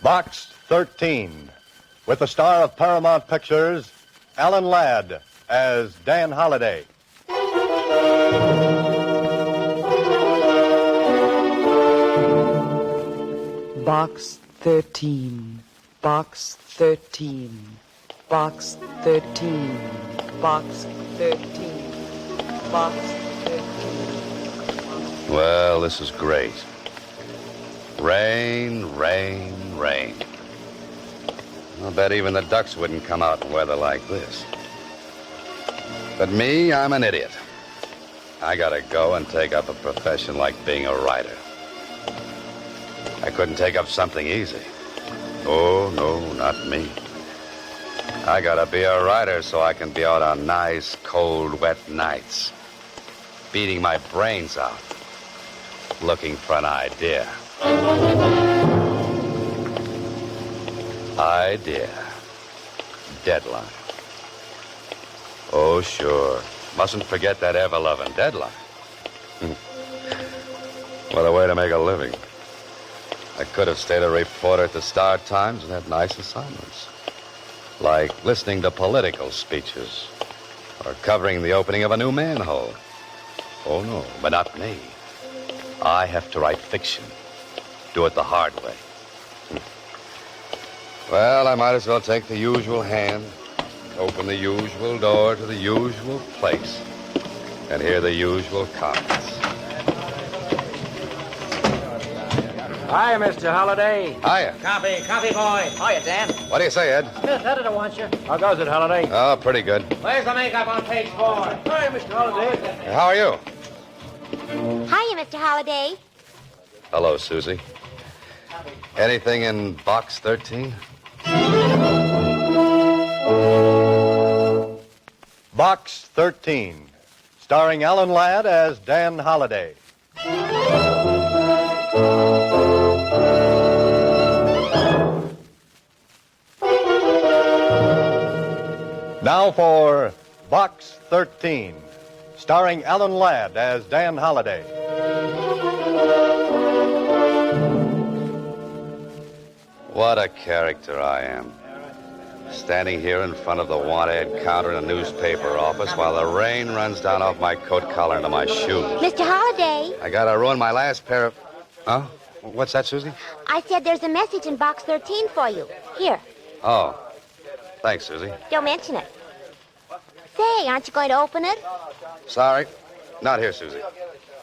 Box 13, with the star of Paramount Pictures, Alan Ladd, as Dan Holliday. Box 13, Box 13, Box 13, Box 13, Box 13. Well, this is great. Rain, rain, rain. I'll bet even the ducks wouldn't come out in weather like this. But me, I'm an idiot. I gotta go and take up a profession like being a writer. I couldn't take up something easy. Oh, no, not me. I gotta be a writer so I can be out on nice, cold, wet nights, beating my brains out, looking for an idea. Idea. Deadline. Oh, sure. Mustn't forget that ever-loving deadline. What a way to make a living. I could have stayed a reporter at the Star Times and had nice assignments, like listening to political speeches or covering the opening of a new manhole. Oh, no, but not me. I have to write fiction. Do it the hard way. Well, I might as well take the usual hand, open the usual door to the usual place, and hear the usual comments. Hiya, Mr. Holliday. Hiya. Coffee boy. Hiya, Dan. What do you say, Ed? Smith, editor wants you. How goes it, Holliday? Oh, pretty good. Where's the makeup on page 4? Hiya, Mr. Holliday. How are you? Hiya, Mr. Holliday. Hello, Susie. Anything in box 13? Box 13, starring Alan Ladd as Dan Holliday. Now for Box 13, starring Alan Ladd as Dan Holliday. What a character I am. Standing here in front of the want-ad counter in a newspaper office while the rain runs down off my coat collar into my shoes. Mr. Holliday. I gotta ruin my last pair of... Huh? What's that, Susie? I said there's a message in box 13 for you. Here. Oh. Thanks, Susie. Don't mention it. Say, aren't you going to open it? Sorry. Not here, Susie.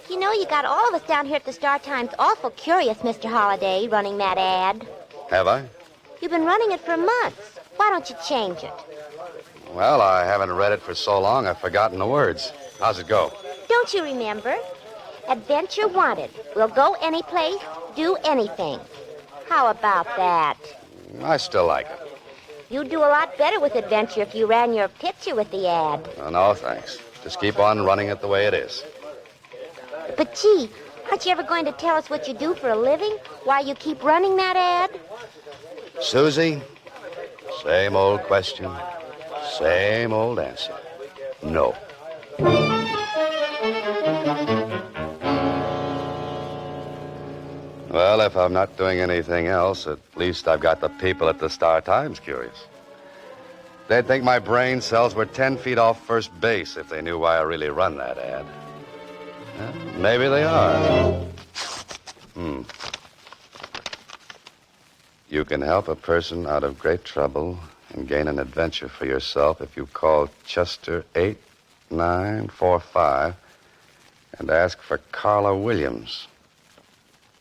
You know, you got all of us down here at the Star Times awful curious, Mr. Holliday, running that ad. Have I? You've been running it for months. Why don't you change it? Well, I haven't read it for so long I've forgotten the words. How's it go? Don't you remember? Adventure wanted. We'll go any place, do anything. How about that? I still like it. You'd do a lot better with adventure if you ran your picture with the ad. Oh, no, thanks. Just keep on running it the way it is. But, gee, aren't you ever going to tell us what you do for a living? Why you keep running that ad? Susie, same old question, same old answer. No. Well, if I'm not doing anything else, at least I've got the people at the Star Times curious. They'd think my brain cells were 10 feet off first base if they knew why I really run that ad. Maybe they are. You can help a person out of great trouble and gain an adventure for yourself if you call Chester 8945 and ask for Carla Williams.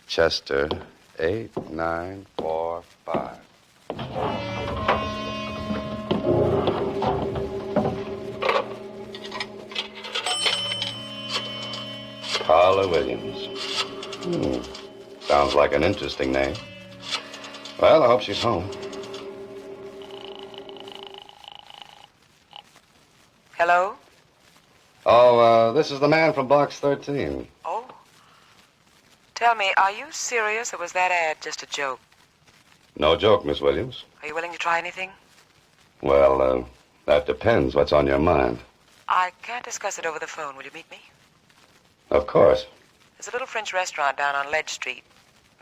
Chester 8945. Carla Williams. Sounds like an interesting name. Well, I hope she's home. Hello? Oh, this is the man from Box 13. Oh. Tell me, are you serious or was that ad just a joke? No joke, Miss Williams. Are you willing to try anything? Well, that depends. What's on your mind? I can't discuss it over the phone. Will you meet me? Of course. There's a little French restaurant down on Ledge Street.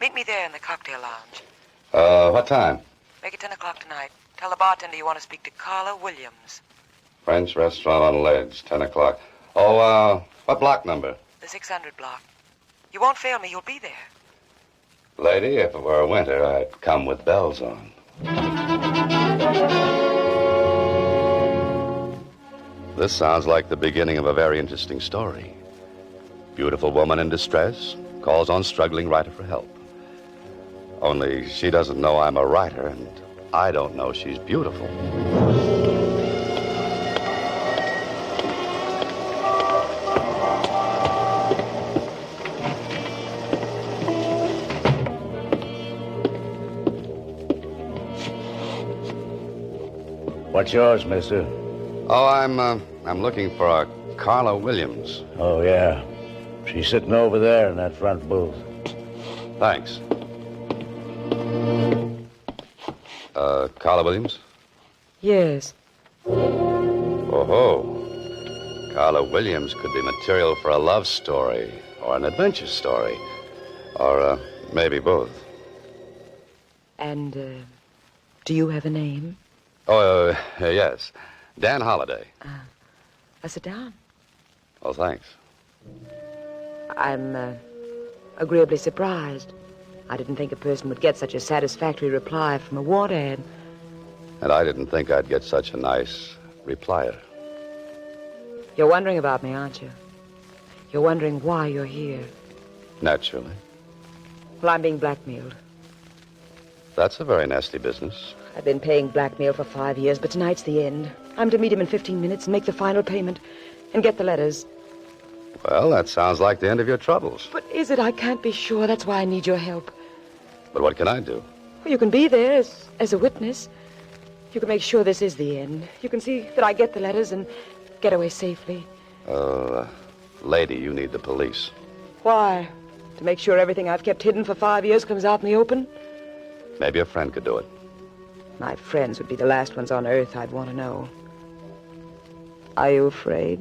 Meet me there in the cocktail lounge. What time? Make it 10 o'clock tonight. Tell the bartender you want to speak to Carla Williams. French restaurant on Ledge, 10 o'clock. Oh, what block number? The 600 block. You won't fail me. You'll be there. Lady, if it were winter, I'd come with bells on. This sounds like the beginning of a very interesting story. Beautiful woman in distress calls on struggling writer for help. Only she doesn't know I'm a writer, and I don't know she's beautiful. What's yours, mister? Oh, I'm looking for a Carla Williams. Oh, yeah. She's sitting over there in that front booth. Thanks. Carla Williams? Yes. Oh-ho. Carla Williams could be material for a love story or an adventure story. Or maybe both. And, do you have a name? Oh, yes. Dan Holliday. Sit down. Oh, thanks. I'm, agreeably surprised. I didn't think a person would get such a satisfactory reply from a want ad. And I didn't think I'd get such a nice replier. You're wondering about me, aren't you? You're wondering why you're here. Naturally. Well, I'm being blackmailed. That's a very nasty business. I've been paying blackmail for 5 years, but tonight's the end. I'm to meet him in 15 minutes and make the final payment and get the letters. Well, that sounds like the end of your troubles. But is it? I can't be sure. That's why I need your help. But what can I do? Well, you can be there as a witness. You can make sure this is the end. You can see that I get the letters and get away safely. Lady, you need the police. Why? To make sure everything I've kept hidden for 5 years comes out in the open? Maybe a friend could do it. My friends would be the last ones on earth I'd want to know. Are you afraid?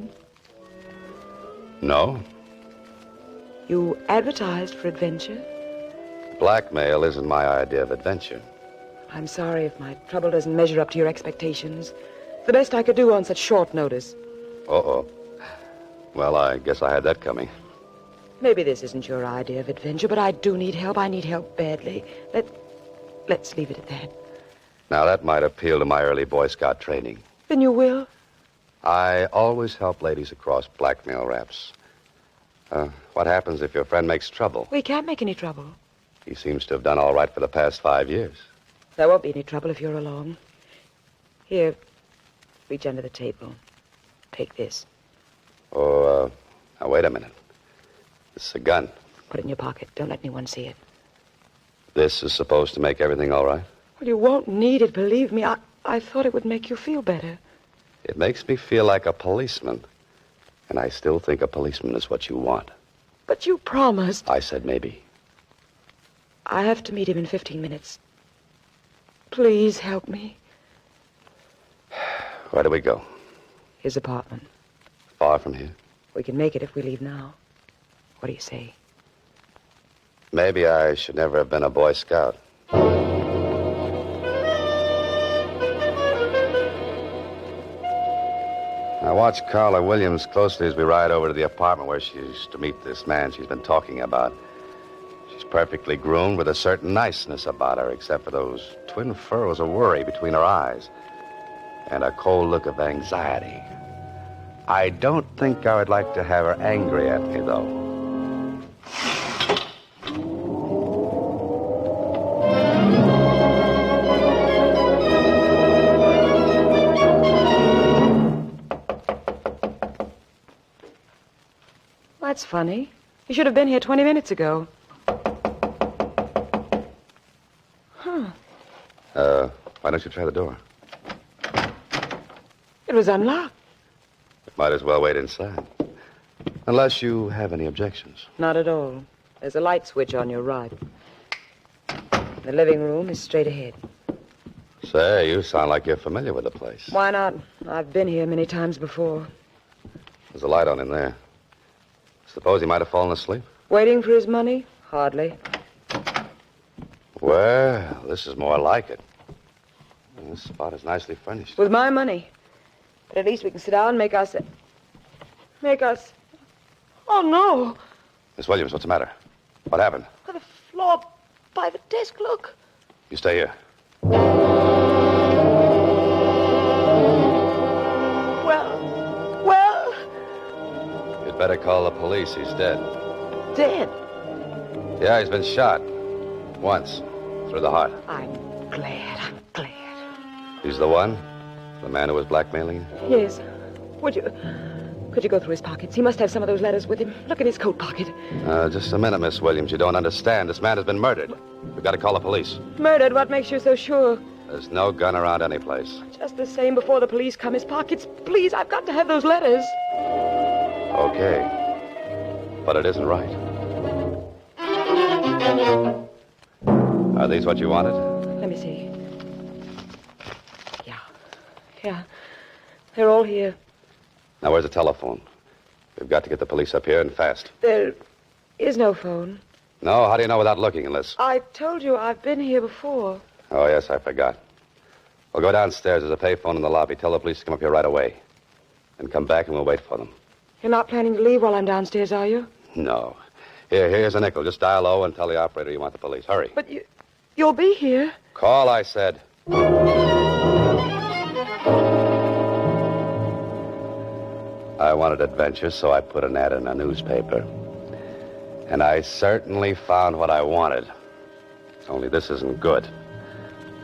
No. You advertised for adventure? Blackmail isn't my idea of adventure. I'm sorry if my trouble doesn't measure up to your expectations. The best I could do on such short notice. Uh-oh. Well, I guess I had that coming. Maybe this isn't your idea of adventure, but I do need help. I need help badly. Let's leave it at that. Now, that might appeal to my early Boy Scout training. Then you will? I always help ladies across blackmail raps. What happens if your friend makes trouble? We can't make any trouble. He seems to have done all right for the past 5 years. There won't be any trouble if you're along. Here, reach under the table. Take this. Oh, now, wait a minute. This is a gun. Put it in your pocket. Don't let anyone see it. This is supposed to make everything all right? Well, you won't need it, believe me. I thought it would make you feel better. It makes me feel like a policeman. And I still think a policeman is what you want. But you promised. I said maybe. I have to meet him in 15 minutes. Please help me. Where do we go? His apartment. Far from here? We can make it if we leave now. What do you say? Maybe I should never have been a Boy Scout. I watch Carla Williams closely as we ride over to the apartment where she's to meet this man she's been talking about. She's perfectly groomed with a certain niceness about her, except for those twin furrows of worry between her eyes and a cold look of anxiety. I don't think I would like to have her angry at me, though. That's funny. You should have been here 20 minutes ago. Why don't you try the door? It was unlocked. Might as well wait inside. Unless you have any objections. Not at all. There's a light switch on your right. The living room is straight ahead. Say, you sound like you're familiar with the place. Why not? I've been here many times before. There's a light on in there. Suppose he might have fallen asleep? Waiting for his money? Hardly. Well, this is more like it. This spot is nicely furnished. With my money. But at least we can sit down and make us... Oh, no. Miss Williams, what's the matter? What happened? Oh, the floor by the desk, look. You stay here. Well... You'd better call the police. He's dead. Dead. Yeah, he's been shot. Once. Through the heart. I'm glad. He's the one? The man who was blackmailing you? Yes. Could you go through his pockets? He must have some of those letters with him. Look in his coat pocket. Just a minute, Miss Williams. You don't understand. This man has been murdered. We've got to call the police. Murdered? What makes you so sure? There's no gun around any place. Just the same, before the police come, his pockets. Please, I've got to have those letters. Okay. But it isn't right. Are these what you wanted? Let me see. Yeah. They're all here. Now, where's the telephone? We've got to get the police up here and fast. There is no phone. No? How do you know without looking unless... I told you I've been here before. Oh, yes, I forgot. We'll go downstairs. There's a payphone in the lobby. Tell the police to come up here right away. And come back and we'll wait for them. You're not planning to leave while I'm downstairs, are you? No. Here's a nickel. Just dial low and tell the operator you want the police. Hurry. But you'll be here. Call, I said. I wanted adventure, so I put an ad in a newspaper. And I certainly found what I wanted. Only this isn't good.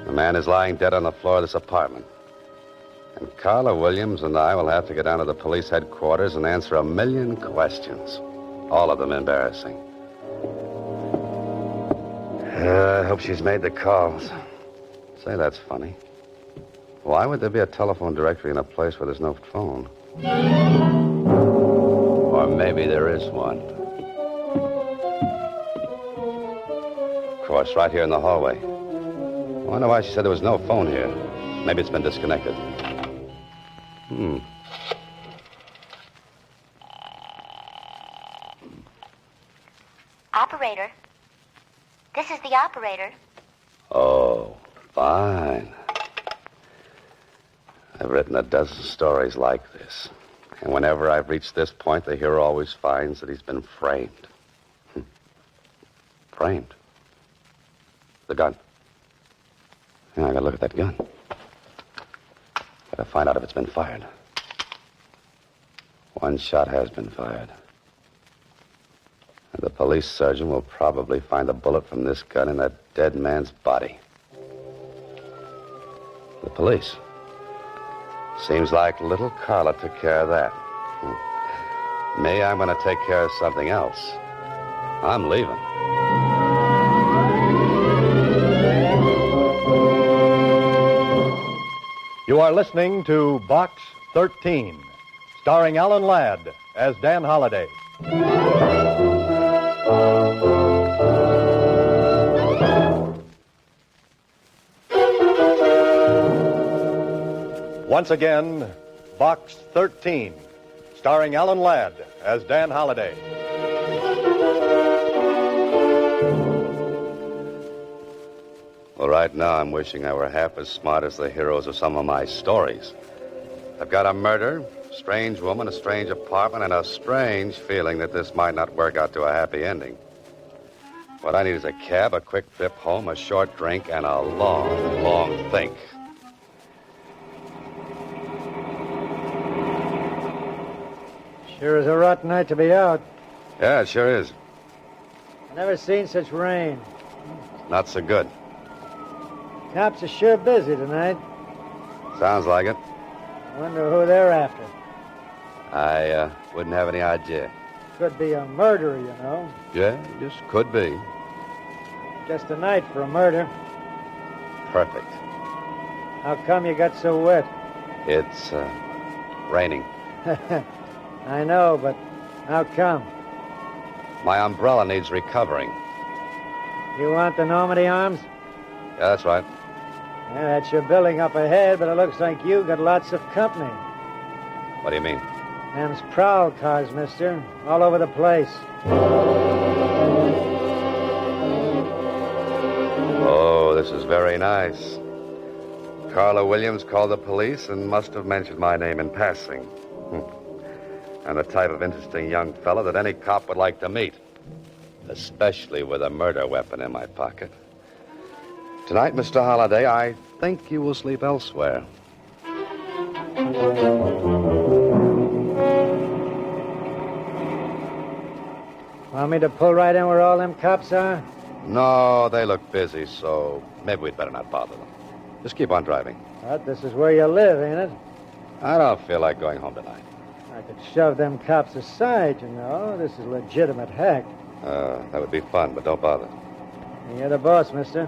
The man is lying dead on the floor of this apartment. And Carla Williams and I will have to get down to the police headquarters and answer 1,000,000 questions. All of them embarrassing. I hope she's made the calls. Say, that's funny. Why would there be a telephone directory in a place where there's no phone? Or maybe there is one. Of course, right here in the hallway. I wonder why she said there was no phone here. Maybe it's been disconnected. Operator. This is the operator. Oh, fine. I've written a dozen stories like this. And whenever I've reached this point, the hero always finds that he's been framed. Framed? The gun. Yeah, I gotta look at that gun. Gotta find out if it's been fired. One shot has been fired. And the police surgeon will probably find a bullet from this gun in that dead man's body. The police. Seems like little Carla took care of that. Me, I'm going to take care of something else. I'm leaving. You are listening to Box 13, starring Alan Ladd as Dan Holliday. Once again, Box 13, starring Alan Ladd as Dan Holliday. Well, right now I'm wishing I were half as smart as the heroes of some of my stories. I've got a murder, a strange woman, a strange apartment, and a strange feeling that this might not work out to a happy ending. What I need is a cab, a quick trip home, a short drink, and a long, long think. Sure is a rotten night to be out. Yeah, it sure is. Never seen such rain. Not so good. Cops are sure busy tonight. Sounds like it. Wonder who they're after. I wouldn't have any idea. Could be a murderer, you know. Yeah, just could be. Just a night for a murder. Perfect. How come you got so wet? It's raining. I know, but how come? My umbrella needs recovering. You want the Normandy arms? Yeah, that's right. Yeah, that's your building up ahead, but it looks like you got lots of company. What do you mean? Them's prowl cars, mister. All over the place. this is very nice. Carla Williams called the police and must have mentioned my name in passing. I'm the type of interesting young fellow that any cop would like to meet, especially with a murder weapon in my pocket. Tonight, Mr. Holliday, I think you will sleep elsewhere. Want me to pull right in where all them cops are? No, they look busy, so maybe we'd better not bother them. Just keep on driving. But this is where you live, ain't it? I don't feel like going home tonight. I could shove them cops aside, you know. This is legitimate hack. That would be fun, but don't bother. You're the boss, mister.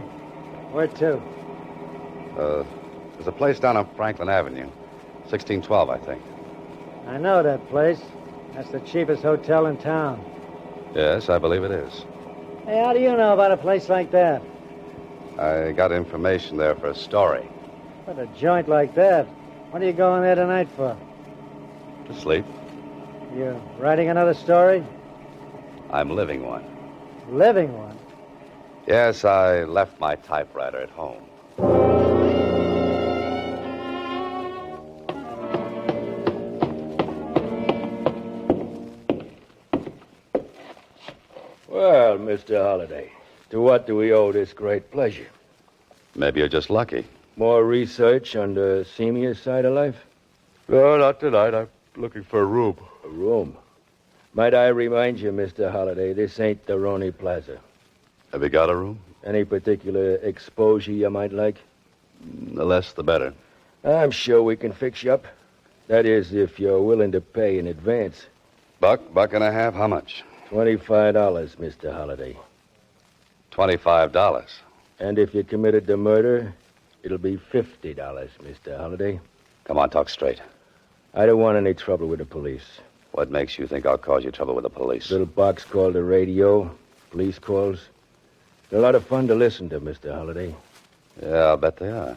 Where to? There's a place down on Franklin Avenue. 1612, I think. I know that place. That's the cheapest hotel in town. Yes, I believe it is. Hey, how do you know about a place like that? I got information there for a story. But a joint like that, what are you going there tonight for? To sleep. You writing another story? I'm living one. Living one? Yes, I left my typewriter at home. Well, Mr. Holliday, to what do we owe this great pleasure? Maybe you're just lucky. More research on the seamier side of life? No, not tonight. I'm looking for a room. A room. Might I remind you, Mr. Holliday, this ain't the Roney Plaza. Have you got a room? Any particular exposure you might like? The less, the better. I'm sure we can fix you up. That is, if you're willing to pay in advance. Buck and a half? How much? $25, Mr. Holliday. $25. And if you committed the murder, it'll be $50, Mr. Holliday. Come on, talk straight. I don't want any trouble with the police. What makes you think I'll cause you trouble with the police? Little box called the radio, police calls. They're a lot of fun to listen to, Mr. Holliday. Yeah, I'll bet they are.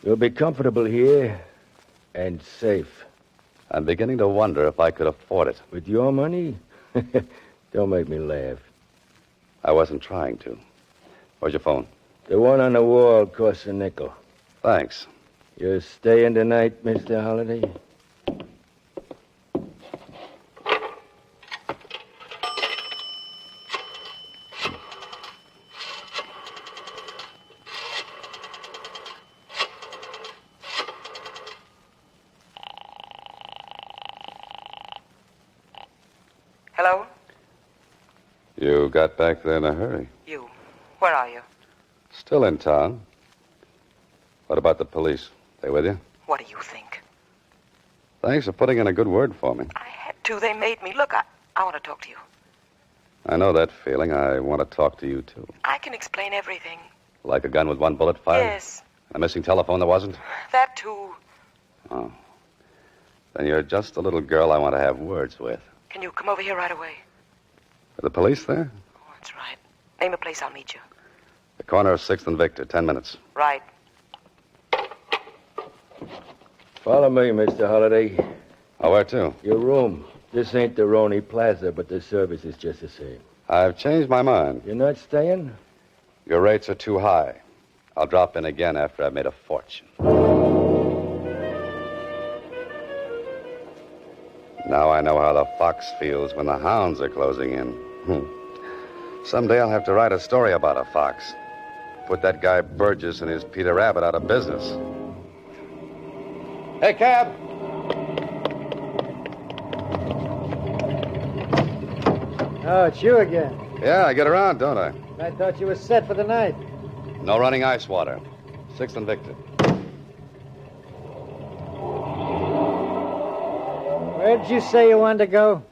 You'll be comfortable here and safe. I'm beginning to wonder if I could afford it. With your money? Don't make me laugh. I wasn't trying to. Where's your phone? The one on the wall costs a nickel. Thanks. You're staying tonight, Mr. Holliday? Hello? You got back there in a hurry. You. Where are you? Still in town. What about the police? They with you? What do you think? Thanks for putting in a good word for me. I had to. They made me. Look, I want to talk to you. I know that feeling. I want to talk to you, too. I can explain everything. Like a gun with one bullet fired? Yes. And a missing telephone that wasn't? That, too. Oh. Then you're just the little girl I want to have words with. Can you come over here right away? Are the police there? Oh, that's right. Name a place, I'll meet you. The corner of 6th and Victor. 10 minutes. Right. Follow me, Mr. Holliday. Oh, where to? Your room. This ain't the Roney Plaza, but the service is just the same. I've changed my mind. You're not staying? Your rates are too high. I'll drop in again after I've made a fortune. Now I know how the fox feels when the hounds are closing in. Someday I'll have to write a story about a fox. Put that guy Burgess and his Peter Rabbit out of business. Hey, cab! Oh, it's you again. Yeah, I get around, don't I? I thought you were set for the night. No running ice water. 6th and Victor. Where did you say you wanted to go?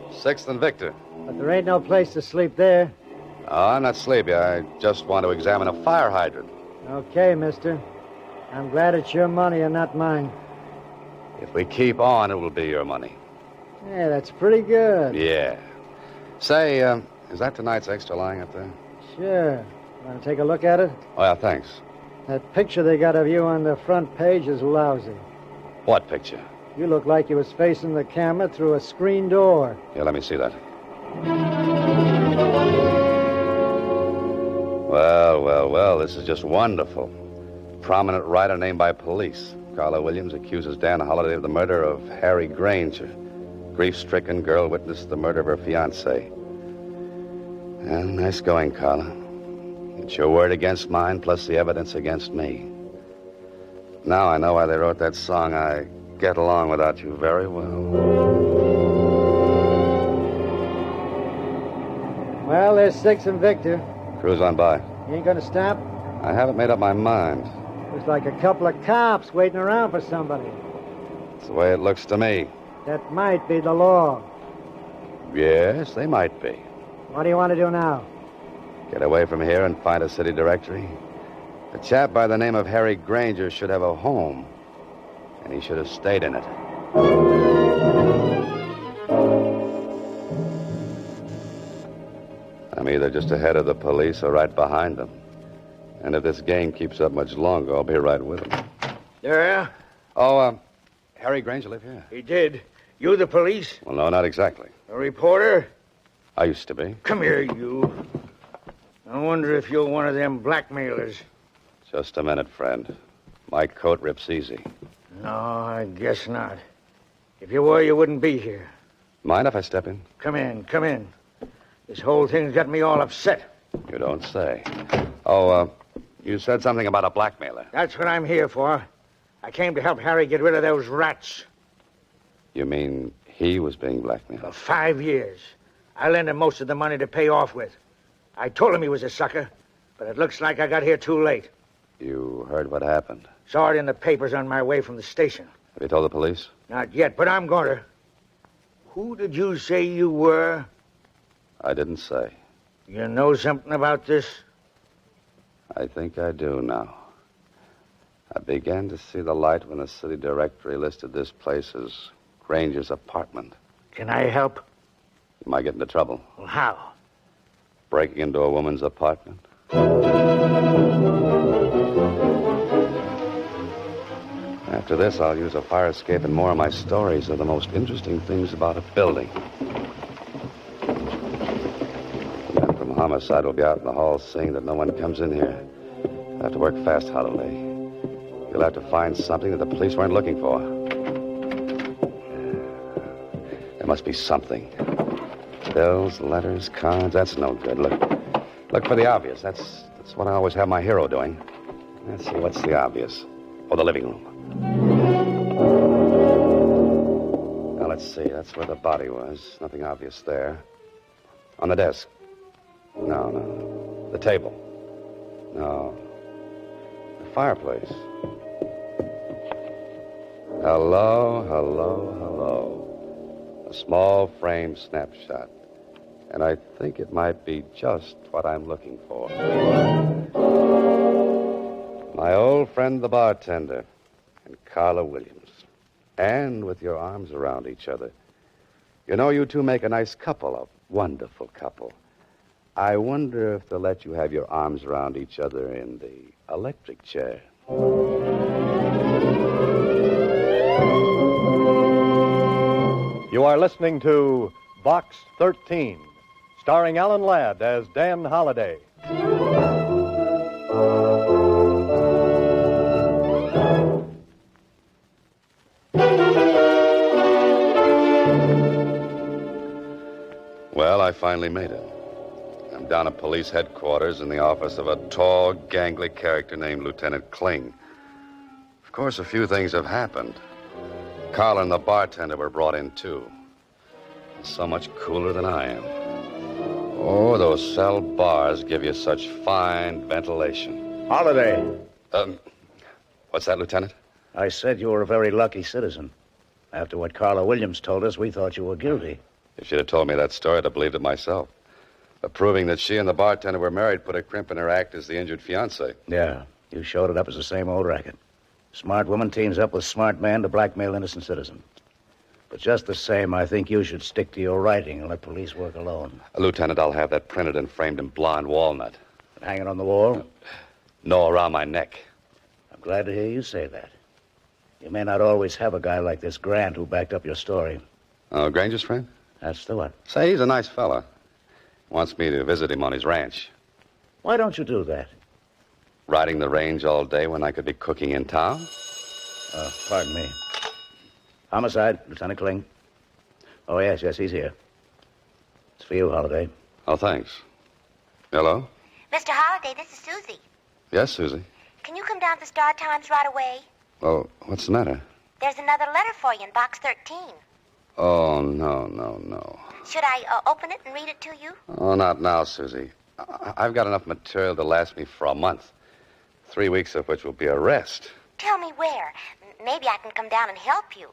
6th and Victor. But there ain't no place to sleep there. Oh, I'm not sleepy. I just want to examine a fire hydrant. Okay, mister. I'm glad it's your money and not mine. If we keep on, it will be your money. Yeah, that's pretty good. Yeah. Say, is that tonight's extra lying up there? Sure. Want to take a look at it? Oh, yeah, thanks. That picture they got of you on the front page is lousy. What picture? You look like you was facing the camera through a screen door. Here, let me see that. Well, this is just wonderful. Prominent writer named by police. Carla Williams accuses Dan Holliday of the murder of Harry Granger. Grief-stricken girl witnessed the murder of her fiancé. Well, nice going, Carla. It's your word against mine, plus the evidence against me. Now I know why they wrote that song, I Get Along Without You Very Well. Well, there's Six and Victor. Cruise on by. You ain't gonna stop? I haven't made up my mind. Looks like a couple of cops waiting around for somebody. It's the way it looks to me. That might be the law. Yes, they might be. What do you want to do now? Get away from here and find a city directory. A chap by the name of Harry Granger should have a home, and he should have stayed in it. I'm either just ahead of the police or right behind them. And if this game keeps up much longer, I'll be right with them. There? Oh, Harry Granger live here? He did. You the police? Well, no, not exactly. A reporter? I used to be. Come here, you. I wonder if you're one of them blackmailers. Just a minute, friend. My coat rips easy. No, I guess not. If you were, you wouldn't be here. Mind if I step in? Come in, come in. This whole thing's got me all upset. You don't say. Oh, you said something about a blackmailer. That's what I'm here for. I came to help Harry get rid of those rats. You mean he was being blackmailed? For 5 years. I lent him most of the money to pay off with. I told him he was a sucker, but it looks like I got here too late. You heard what happened? Saw it in the papers on my way from the station. Have you told the police? Not yet, but I'm going to. Who did you say you were? I didn't say. You know something about this? I think I do now. I began to see the light when the city directory listed this place as Granger's apartment. Can I help? You might get into trouble. Well, how? Breaking into a woman's apartment. After this, I'll use a fire escape, and more of my stories are the most interesting things about a building. The men from homicide will be out in the hall seeing that no one comes in here. You'll have to work fast, Holiday. You'll have to find something that the police weren't looking for. There must be something. Bills, letters, cards, that's no good. Look for the obvious. That's what I always have my hero doing. Let's see, what's the obvious? Oh, the living room. Now, let's see. That's where the body was. Nothing obvious there. On the desk. No. The table. No. The fireplace. Hello. A small frame snapshot. And I think it might be just what I'm looking for. My old friend, the bartender, and Carla Williams. And with your arms around each other. You know, you two make a nice couple, a wonderful couple. I wonder if they'll let you have your arms around each other in the electric chair. You are listening to Box 13, starring Alan Ladd as Dan Holliday. Well, I finally made it. I'm down at police headquarters in the office of a tall, gangly character named Lieutenant Kling. Of course, a few things have happened. Carl and the bartender were brought in, too. So much cooler than I am. Oh, those cell bars give you such fine ventilation. Holiday. What's that, Lieutenant? I said you were a very lucky citizen. After what Carla Williams told us, we thought you were guilty. If she'd have told me that story, I'd have believed it myself. But proving that she and the bartender were married put a crimp in her act as the injured fiancé. Yeah, you showed it up as the same old racket. Smart woman teams up with smart man to blackmail innocent citizen. But just the same, I think you should stick to your writing and let police work alone. Lieutenant, I'll have that printed and framed in blonde walnut. And hang it on the wall? No, around my neck. I'm glad to hear you say that. You may not always have a guy like this Grant who backed up your story. Oh, Granger's friend? That's the one. Say, he's a nice fella. Wants me to visit him on his ranch. Why don't you do that? Riding the range all day when I could be cooking in town? Pardon me. Homicide, Lieutenant Kling. Oh, yes, he's here. It's for you, Holliday. Oh, thanks. Hello? Mr. Holliday, this is Susie. Yes, Susie. Can you come down to the Star Times right away? Oh, what's the matter? There's another letter for you in box 13. Oh, no. Should I open it and read it to you? Oh, not now, Susie. I've got enough material to last me for a month. 3 weeks of which will be a rest. Tell me where. Maybe I can come down and help you.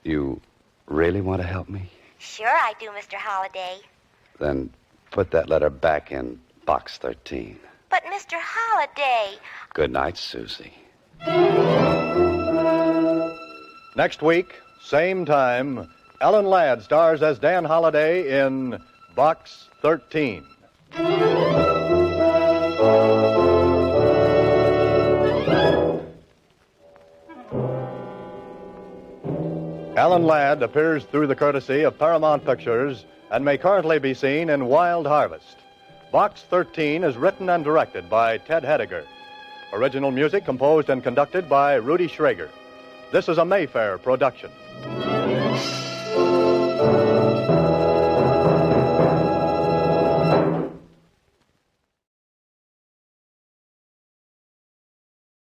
You really want to help me? Sure I do, Mr. Holliday. Then put that letter back in box 13. But, Mr. Holliday... Good night, Susie. Next week, same time, Ellen Ladd stars as Dan Holliday in Box 13. Ellen Ladd appears through the courtesy of Paramount Pictures and may currently be seen in Wild Harvest. Box 13 is written and directed by Ted Hediger. Original music composed and conducted by Rudy Schrager. This is a Mayfair production.